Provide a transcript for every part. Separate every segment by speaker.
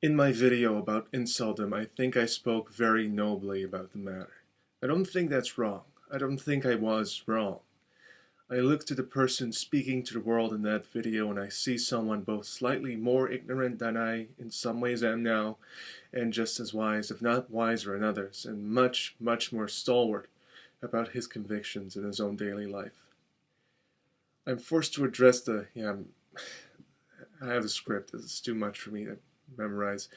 Speaker 1: In my video about inceldom, I think I spoke very nobly about the matter. I don't think that's wrong. I don't think I was wrong. I look to the person speaking to the world in that video and I see someone both slightly more ignorant than I in some ways am now, and just as wise, if not wiser in others, and much, much more stalwart about his convictions in his own daily life. I'm forced to address I have a script. It's too much for me to memorize.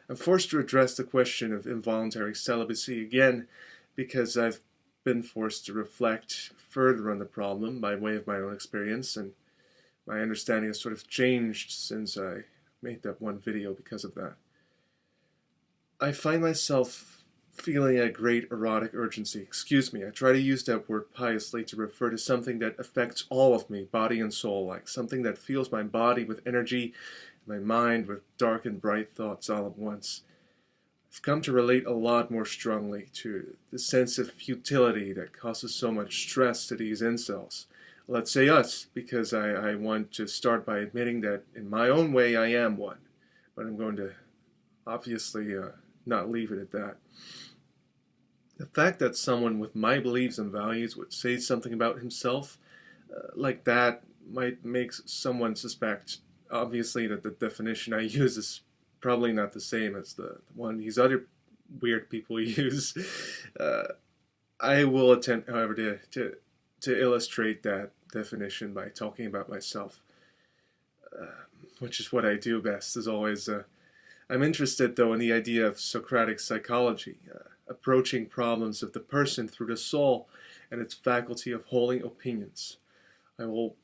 Speaker 1: I'm forced to address the question of involuntary celibacy again because I've been forced to reflect further on the problem by way of my own experience, and my understanding has sort of changed since I made that one video because of that. I find myself feeling a great erotic urgency. Excuse me, I try to use that word piously to refer to something that affects all of me, body and soul, like something that fills my body with energy, my mind with dark and bright thoughts all at once. I've come to relate a lot more strongly to the sense of futility that causes so much stress to these incels. Let's say us, because I want to start by admitting that in my own way I am one, but I'm going to obviously not leave it at that. The fact that someone with my beliefs and values would say something about himself like that might make someone suspect, obviously, that the definition I use is probably not the same as the one these other weird people use. I will attempt, however, to illustrate that definition by talking about myself, which is what I do best, as always. I'm interested, though, in the idea of Socratic psychology, approaching problems of the person through the soul and its faculty of holding opinions. I will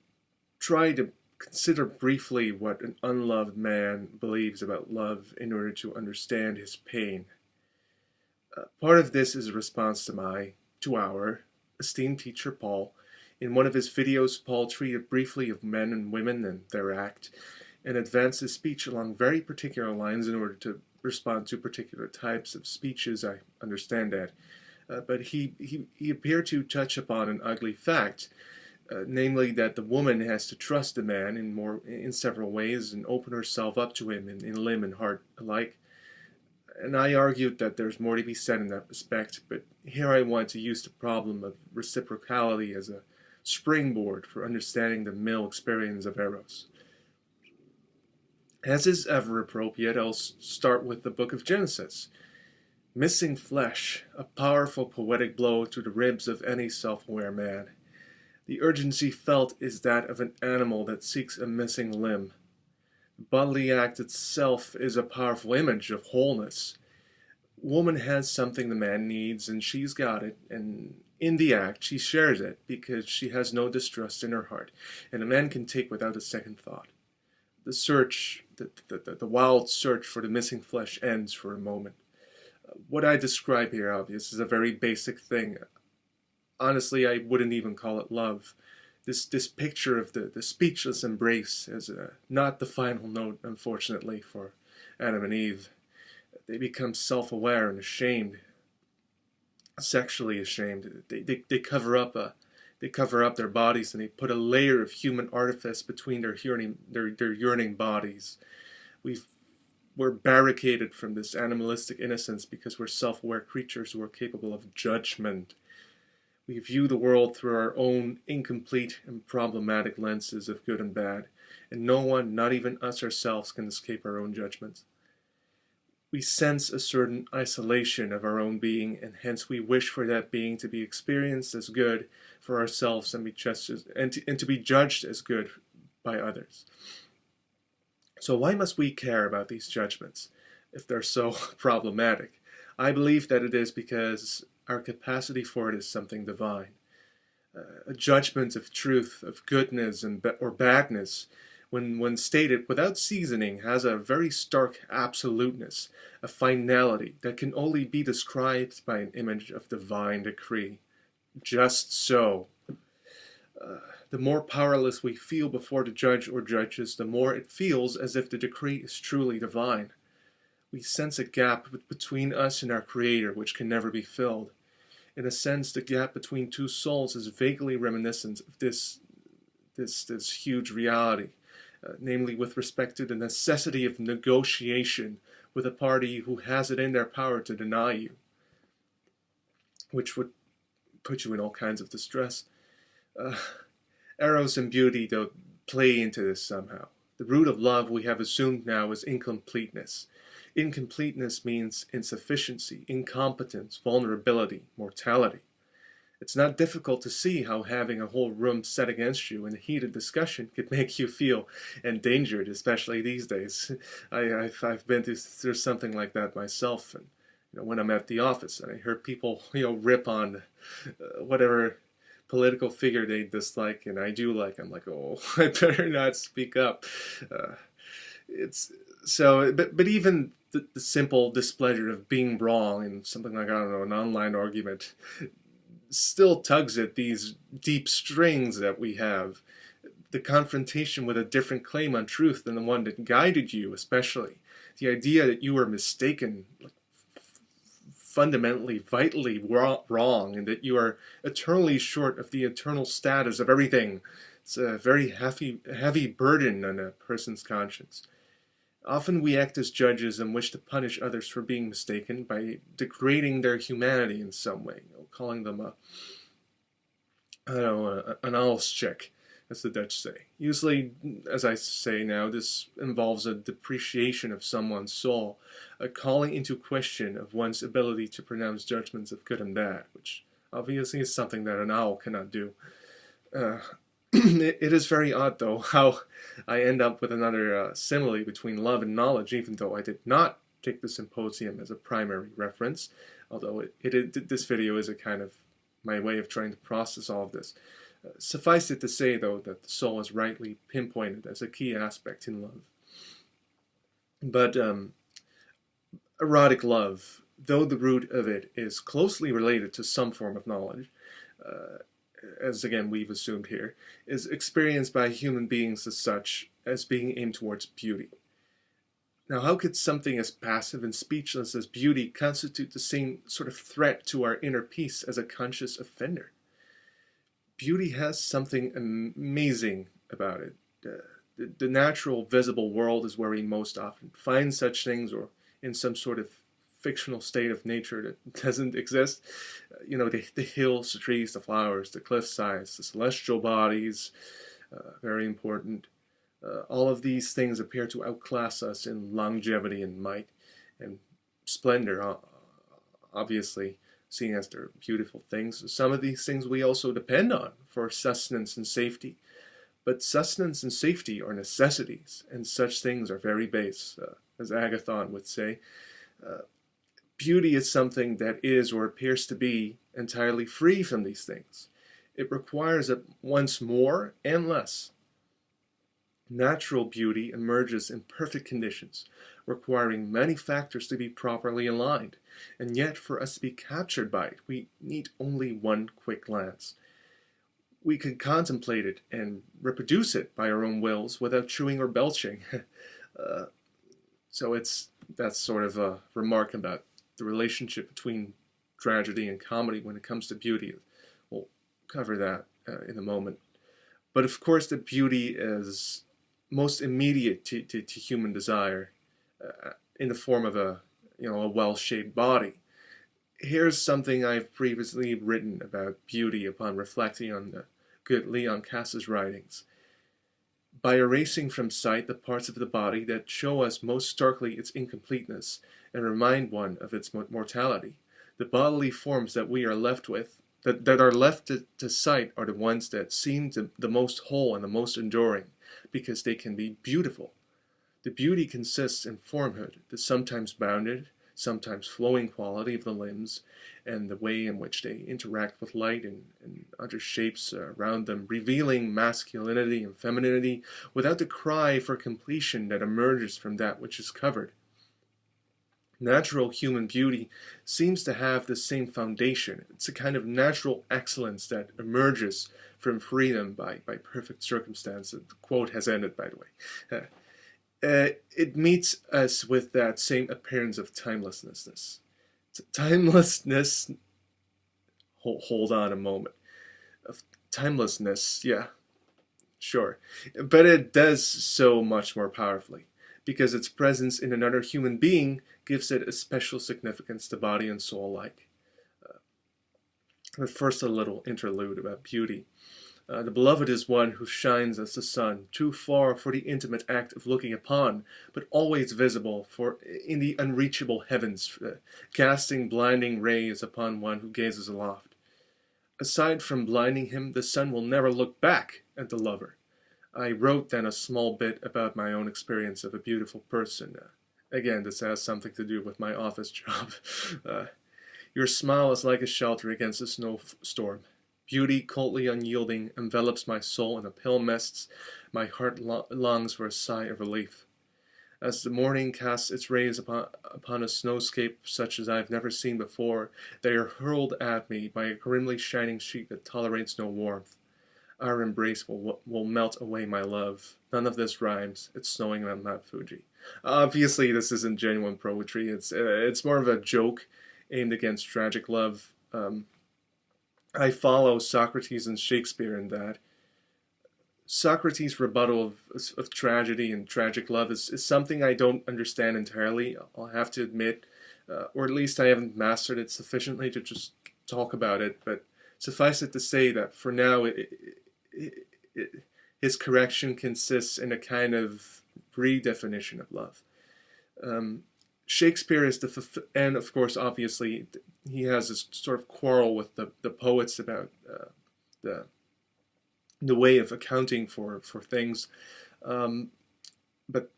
Speaker 1: try to consider briefly what an unloved man believes about love in order to understand his pain. Part of this is a response to our esteemed teacher Paul. In one of his videos, Paul treated briefly of men and women and their act, and advanced his speech along very particular lines in order to respond to particular types of speeches. I understand that. But he appeared to touch upon an ugly fact, namely that the woman has to trust the man in several ways and open herself up to him in limb and heart alike. And I argued that there's more to be said in that respect, but here I want to use the problem of reciprocality as a springboard for understanding the male experience of Eros. As is ever appropriate, I'll start with the book of Genesis. Missing flesh, a powerful poetic blow to the ribs of any self-aware man. The urgency felt is that of an animal that seeks a missing limb. The bodily act itself is a powerful image of wholeness. Woman has something the man needs, and she's got it, and in the act she shares it because she has no distrust in her heart, and a man can take without a second thought. The search, the wild search for the missing flesh ends for a moment. What I describe here, obviously, is a very basic thing. Honestly, I wouldn't even call it love. This picture of the speechless embrace is not the final note, unfortunately, for Adam and Eve. They become self-aware and ashamed, sexually ashamed. They cover up their bodies, and they put a layer of human artifice between their yearning bodies. We're barricaded from this animalistic innocence because we're self-aware creatures who are capable of judgment. We view the world through our own incomplete and problematic lenses of good and bad, and no one, not even us ourselves, can escape our own judgments. We sense a certain isolation of our own being, and hence we wish for that being to be experienced as good for ourselves and to be judged as good by others. So why must we care about these judgments if they're so problematic? I believe that it is because our capacity for it is something divine. A judgment of truth, of goodness or badness, when stated without seasoning, has a very stark absoluteness, a finality that can only be described by an image of divine decree. Just so. The more powerless we feel before the judge or judges, the more it feels as if the decree is truly divine. We sense a gap between us and our Creator which can never be filled. In a sense, the gap between two souls is vaguely reminiscent of this huge reality, namely with respect to the necessity of negotiation with a party who has it in their power to deny you, which would put you in all kinds of distress. Uh, Eros and beauty, though, play into this somehow. The root of love we have assumed now is incompleteness. Incompleteness means insufficiency, incompetence, vulnerability, mortality. It's not difficult to see how having a whole room set against you in a heated discussion could make you feel endangered, especially these days. I've been through something like that myself, and when I'm at the office and I hear people rip on whatever political figure they dislike and I do like, I'm like, oh, I better not speak up. It's so, but even the simple displeasure of being wrong in something like, I don't know, an online argument still tugs at these deep strings that we have. The confrontation with a different claim on truth than the one that guided you, especially. The idea that you were mistaken, like, fundamentally, vitally wrong, and that you are eternally short of the eternal status of everything. It's a very heavy burden on a person's conscience. Often we act as judges and wish to punish others for being mistaken by degrading their humanity in some way, calling them an Auscheck, as the Dutch say. Usually, as I say now, this involves a depreciation of someone's soul, a calling into question of one's ability to pronounce judgments of good and bad, which obviously is something that an owl cannot do. It is very odd, though, how I end up with another simile between love and knowledge, even though I did not take the symposium as a primary reference, although this video is a kind of my way of trying to process all of this. Suffice it to say, though, that the soul is rightly pinpointed as a key aspect in love. But erotic love, though the root of it is closely related to some form of knowledge, as again we've assumed here, is experienced by human beings as such, as being aimed towards beauty. Now, how could something as passive and speechless as beauty constitute the same sort of threat to our inner peace as a conscious offender? Beauty has something amazing about it. The natural, visible world is where we most often find such things, or in some sort of fictional state of nature that doesn't exist. The hills, the trees, the flowers, the cliff sides, the celestial bodies, very important. All of these things appear to outclass us in longevity and might and splendor, obviously, seeing as they're beautiful things. Some of these things we also depend on for sustenance and safety. But sustenance and safety are necessities, and such things are very base, as Agathon would say. Beauty is something that is, or appears to be, entirely free from these things. It requires at once more and less. Natural beauty emerges in perfect conditions, requiring many factors to be properly aligned, and yet for us to be captured by it, we need only one quick glance. We can contemplate it and reproduce it by our own wills without chewing or belching. So that's sort of a remark about the relationship between tragedy and comedy when it comes to beauty. We'll cover that in a moment. But of course, the beauty is most immediate to human desire in the form of a well-shaped body. Here's something I've previously written about beauty upon reflecting on the good Leon Cass's writings. By erasing from sight the parts of the body that show us most starkly its incompleteness and remind one of its mortality, the bodily forms that we are left with, that are left to sight, are the ones that seem the most whole and the most enduring, because they can be beautiful. The beauty consists in formhood, the sometimes bounded, sometimes flowing quality of the limbs, and the way in which they interact with light and other shapes around them, revealing masculinity and femininity without the cry for completion that emerges from that which is covered. Natural human beauty seems to have the same foundation. It's a kind of natural excellence that emerges from freedom by perfect circumstance. The quote has ended, by the way. It meets us with that same appearance of timelessness. Timelessness, hold on a moment. Of timelessness, yeah, sure. But it does so much more powerfully. because its presence in another human being gives it a special significance to body and soul alike. But first, a little interlude about beauty. The beloved is one who shines as the sun, too far for the intimate act of looking upon, but always visible for in the unreachable heavens, casting blinding rays upon one who gazes aloft. Aside from blinding him, the sun will never look back at the lover. I wrote then a small bit about my own experience of a beautiful person. Again, this has something to do with my office job. Your smile is like a shelter against a snowstorm. Beauty, coldly unyielding, envelops my soul in a pale mist. My heart longs for a sigh of relief. As the morning casts its rays upon a snowscape such as I have never seen before, they are hurled at me by a grimly shining sheet that tolerates no warmth. Our embrace will melt away my love. None of this rhymes. It's snowing on Mount Fuji. Obviously, this isn't genuine poetry. It's more of a joke aimed against tragic love. I follow Socrates and Shakespeare in that. Socrates' rebuttal of tragedy and tragic love is something I don't understand entirely, I'll have to admit, or at least I haven't mastered it sufficiently to just talk about it, but suffice it to say that for now his correction consists in a kind of redefinition of love. Shakespeare is and of course, obviously, he has this sort of quarrel with the poets about the way of accounting for things. But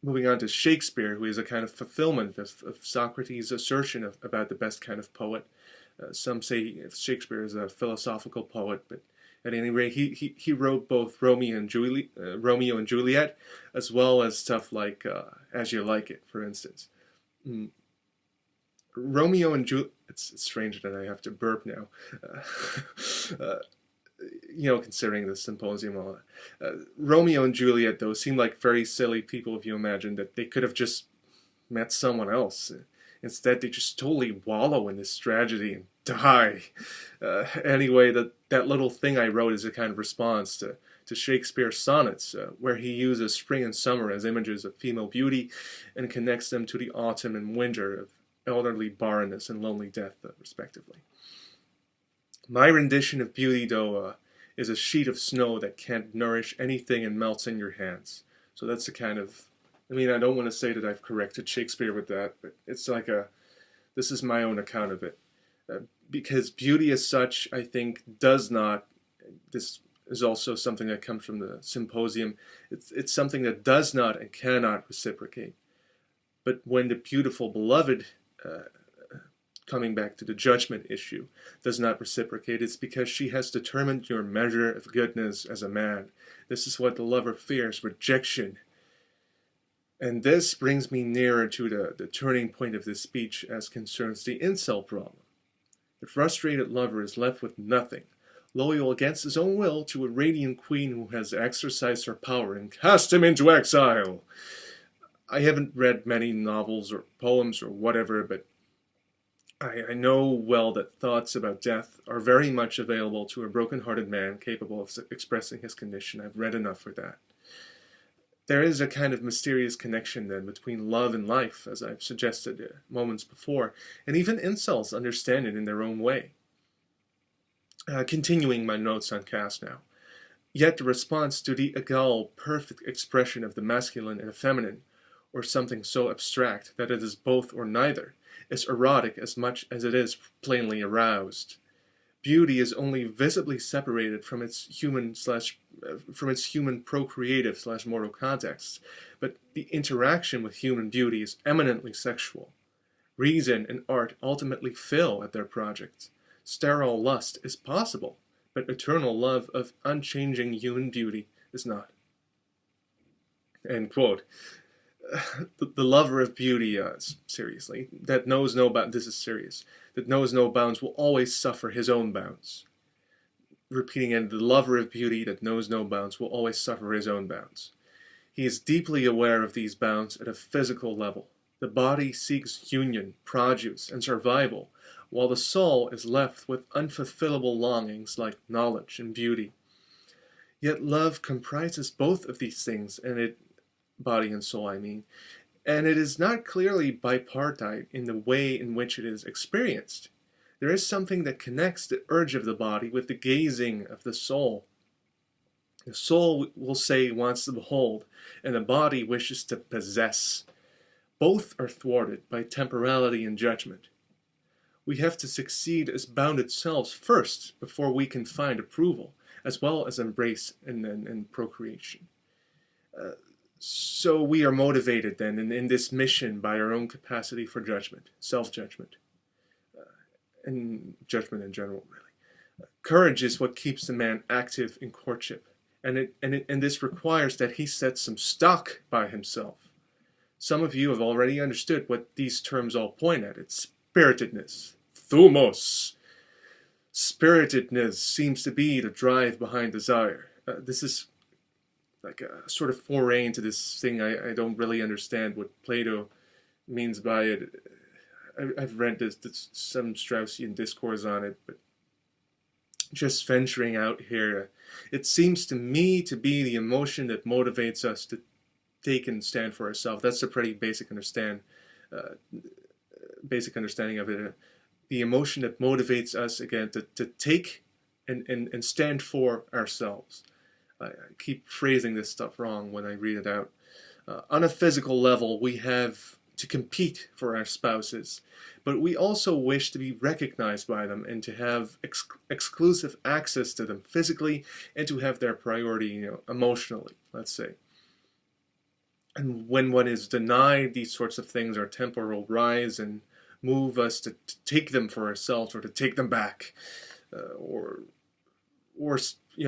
Speaker 1: moving on to Shakespeare, who is a kind of fulfillment of Socrates' assertion about the best kind of poet. Some say Shakespeare is a philosophical poet, but at any rate, he wrote both Romeo and Juliet, as well as stuff like As You Like It, for instance. Romeo and Juliet. It's strange that I have to burp now. Considering the symposium, all that. Romeo and Juliet, though, seem like very silly people if you imagine that they could have just met someone else. Instead, they just totally wallow in this tragedy and die. Anyway, that little thing I wrote is a kind of response to Shakespeare's sonnets, where he uses spring and summer as images of female beauty and connects them to the autumn and winter of elderly barrenness and lonely death, respectively. My rendition of beauty, though, is a sheet of snow that can't nourish anything and melts in your hands. So that's the kind of, I don't want to say that I've corrected Shakespeare with that, but it's like this is my own account of it. Because beauty as such, I think, does not, this is also something that comes from the symposium, it's something that does not and cannot reciprocate. But when the beautiful beloved, coming back to the judgment issue, does not reciprocate, it's because she has determined your measure of goodness as a man. This is what the lover fears, rejection. And this brings me nearer to the turning point of this speech as concerns the incel problem. The frustrated lover is left with nothing, loyal against his own will to a radiant queen who has exercised her power and cast him into exile. I haven't read many novels or poems or whatever, but I know well that thoughts about death are very much available to a broken-hearted man capable of expressing his condition. I've read enough for that. There is a kind of mysterious connection, then, between love and life, as I've suggested moments before, and even incels understand it in their own way. Continuing my notes on Cass now. Yet the response to the egal, perfect expression of the masculine and the feminine, or something so abstract that it is both or neither, is erotic as much as it is plainly aroused. Beauty is only visibly separated from its human procreative / mortal context, but the interaction with human beauty is eminently sexual. Reason and art ultimately fail at their project. Sterile lust is possible, but eternal love of unchanging human beauty is not. End quote. The lover of beauty, seriously, that knows no bounds, this is serious, that knows no bounds will always suffer his own bounds. Repeating again, the lover of beauty that knows no bounds will always suffer his own bounds. He is deeply aware of these bounds at a physical level. The body seeks union, produce, and survival, while the soul is left with unfulfillable longings like knowledge and beauty. Yet love comprises both of these things, and it body and soul, I mean, and it is not clearly bipartite in the way in which it is experienced. There is something that connects the urge of the body with the gazing of the soul. The soul, will say, wants to behold, and the body wishes to possess. Both are thwarted by temporality and judgment. We have to succeed as bounded selves first before we can find approval, as well as embrace and procreation. Uh, so we are motivated then in this mission by our own capacity for judgment, self-judgment, and judgment in general, really. Courage is what keeps the man active in courtship, and this requires that he set some stock by himself. Some of you have already understood what these terms all point at. It's spiritedness, thumos. Spiritedness seems to be the drive behind desire. This is like a sort of foray into this thing I don't really understand what Plato means by it. I've read some Straussian discourse on it, but just venturing out here, it seems to me to be the emotion that motivates us to take and stand for ourselves. That's a pretty basic understanding of it. The emotion that motivates us, again, to take and stand for ourselves. I keep phrasing this stuff wrong when I read it out. On a physical level, we have to compete for our spouses, but we also wish to be recognized by them and to have exclusive access to them physically and to have their priority, emotionally, let's say. And when one is denied these sorts of things, our temper will rise and move us to take them for ourselves or to take them back, or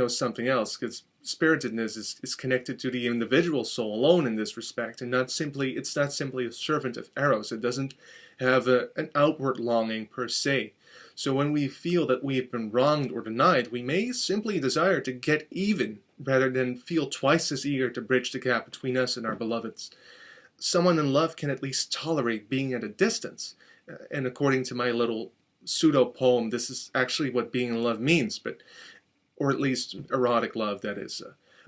Speaker 1: something else, because spiritedness is connected to the individual soul alone in this respect, and it's not simply a servant of eros. It doesn't have an outward longing per se. So when we feel that we have been wronged or denied, we may simply desire to get even rather than feel twice as eager to bridge the gap between us and our beloveds. Someone in love can at least tolerate being at a distance, and according to my little pseudo poem, this is actually what being in love means, or at least erotic love, that is.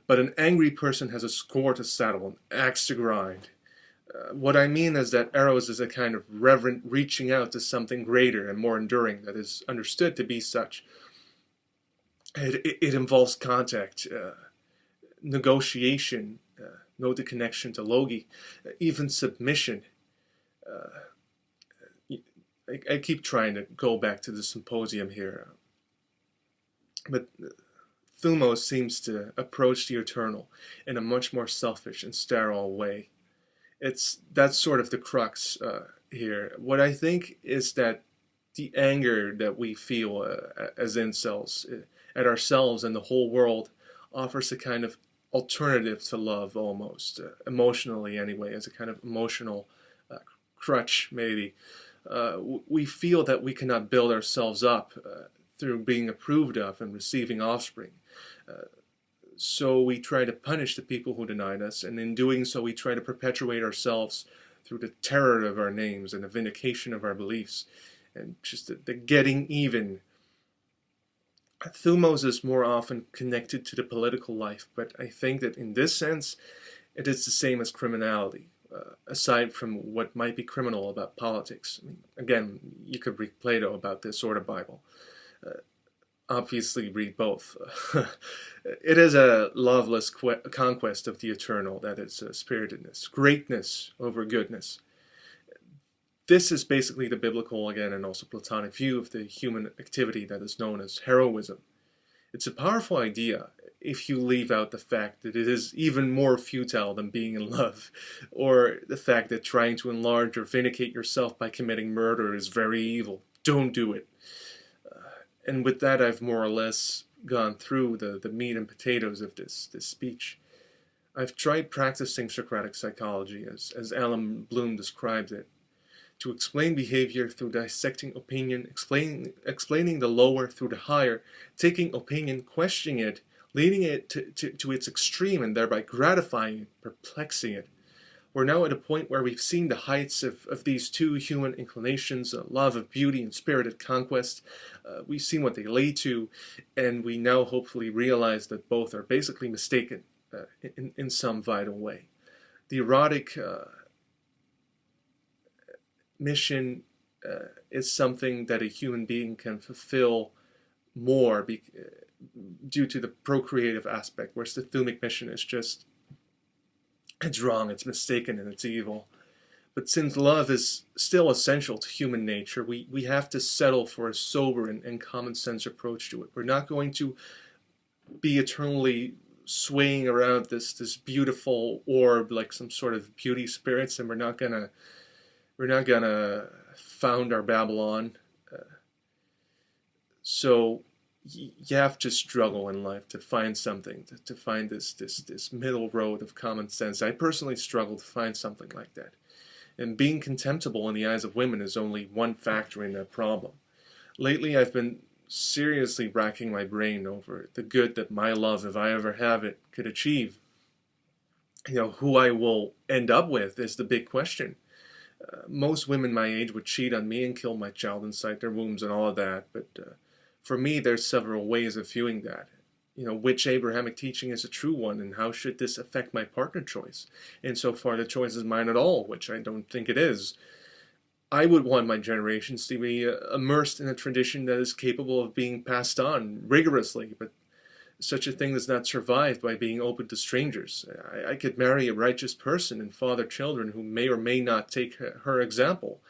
Speaker 1: But an angry person has a score to settle, an axe to grind. What I mean is that eros is a kind of reverent reaching out to something greater and more enduring that is understood to be such. It involves contact, negotiation, know the connection to logi, even submission. I keep trying to go back to the symposium here, but thumos seems to approach the eternal in a much more selfish and sterile way. That's sort of the crux here. What I think is that the anger that we feel as incels at ourselves and the whole world offers a kind of alternative to love, almost emotionally anyway, as a kind of emotional crutch, maybe. We feel that we cannot build ourselves up through being approved of and receiving offspring. So we try to punish the people who denied us, and in doing so we try to perpetuate ourselves through the terror of our names and the vindication of our beliefs, and just the getting even. Thumos is more often connected to the political life, but I think that in this sense it is the same as criminality, aside from what might be criminal about politics. I mean, again, you could read Plato about this sort of Bible. Obviously read both. It is a loveless conquest of the eternal, that is spiritedness, greatness over goodness. This is basically the biblical, again, and also Platonic view of the human activity that is known as heroism. It's a powerful idea if you leave out the fact that it is even more futile than being in love, or the fact that trying to enlarge or vindicate yourself by committing murder is very evil. Don't do it. And with that, I've more or less gone through the meat and potatoes of this speech. I've tried practicing Socratic psychology, as Alan Bloom describes it, to explain behavior through dissecting opinion, explaining the lower through the higher, taking opinion, questioning it, leading it to its extreme, and thereby gratifying it, perplexing it. We're now at a point where we've seen the heights of these two human inclinations, love of beauty and spirited conquest. We've seen what they lead to, and we now hopefully realize that both are basically mistaken in some vital way. the erotic mission is something that a human being can fulfill more due to the procreative aspect, whereas the thumic mission is just, it's wrong, it's mistaken, and it's evil. But since love is still essential to human nature, we have to settle for a sober and common sense approach to it. We're not going to be eternally swaying around this beautiful orb like some sort of beauty spirits, and we're not gonna found our Babylon. So you have to struggle in life to find something, to find this middle road of common sense. I personally struggle to find something like that. And being contemptible in the eyes of women is only one factor in that problem. Lately, I've been seriously racking my brain over the good that my love, if I ever have it, could achieve. Who I will end up with is the big question. Most women my age would cheat on me and kill my child inside their wombs and all of that, but for me, there's several ways of viewing that. Which Abrahamic teaching is a true one, and how should this affect my partner choice? Insofar the choice is mine at all, which I don't think it is. I would want my generations to be immersed in a tradition that is capable of being passed on rigorously, but such a thing does not survive by being open to strangers. I could marry a righteous person and father children who may or may not take her example,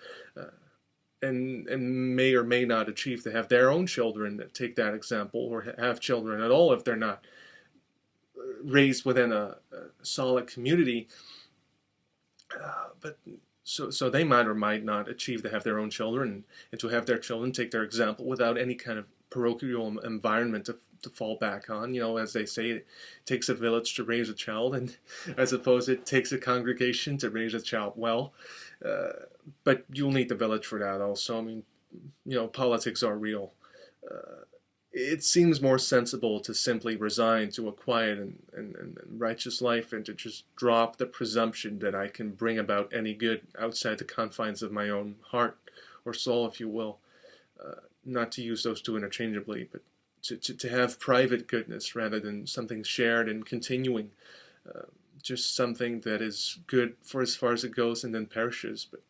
Speaker 1: and may or may not achieve to have their own children that take that example, or have children at all if they're not raised within a solid community. But so they might or might not achieve to have their own children, and to have their children take their example without any kind of parochial environment to fall back on. As they say, it takes a village to raise a child, and I suppose it takes a congregation to raise a child well. But you'll need the village for that also. I mean, politics are real. It seems more sensible to simply resign to a quiet and righteous life, and to just drop the presumption that I can bring about any good outside the confines of my own heart or soul, if you will. Not to use those two interchangeably, but to have private goodness rather than something shared and continuing. Just something that is good for as far as it goes and then perishes. But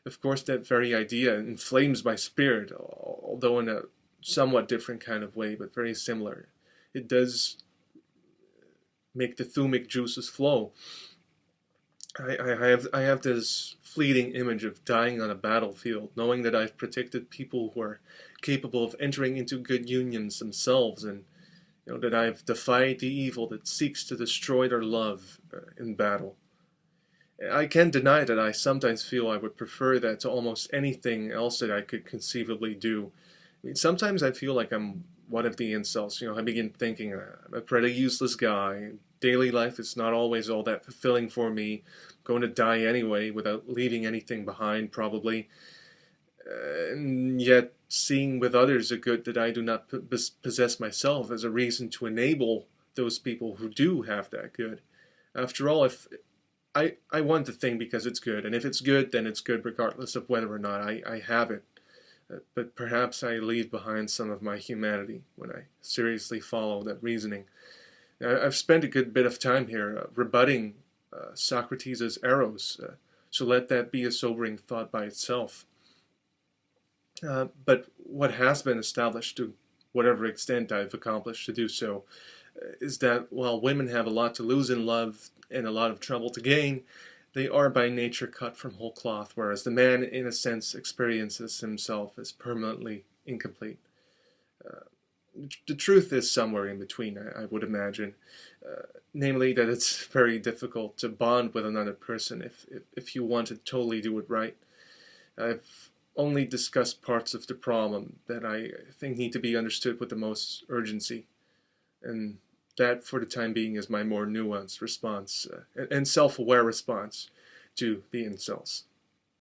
Speaker 1: of course that very idea inflames my spirit, although in a somewhat different kind of way, but very similar. It does make the thumic juices flow. I have this fleeting image of dying on a battlefield, knowing that I've protected people who are capable of entering into good unions themselves, and that I've defied the evil that seeks to destroy their love in battle. I can't deny that I sometimes feel I would prefer that to almost anything else that I could conceivably do. I mean, sometimes I feel like I'm one of the incels. I begin thinking I'm a pretty useless guy. Daily life is not always all that fulfilling for me. I'm going to die anyway without leaving anything behind, probably. And yet, seeing with others a good that I do not possess myself as a reason to enable those people who do have that good. After all, if I want the thing because it's good, and if it's good, then it's good regardless of whether or not I have it. But perhaps I leave behind some of my humanity when I seriously follow that reasoning. I've spent a good bit of time here rebutting Socrates' arrows, so let that be a sobering thought by itself. But what has been established, to whatever extent I've accomplished to do so, is that while women have a lot to lose in love and a lot of trouble to gain, they are by nature cut from whole cloth, whereas the man, in a sense, experiences himself as permanently incomplete. The truth is somewhere in between, I would imagine. Namely, that it's very difficult to bond with another person if you want to totally do it right. I've only discussed parts of the problem that I think need to be understood with the most urgency, and that, for the time being, is my more nuanced response and self-aware response to the incels.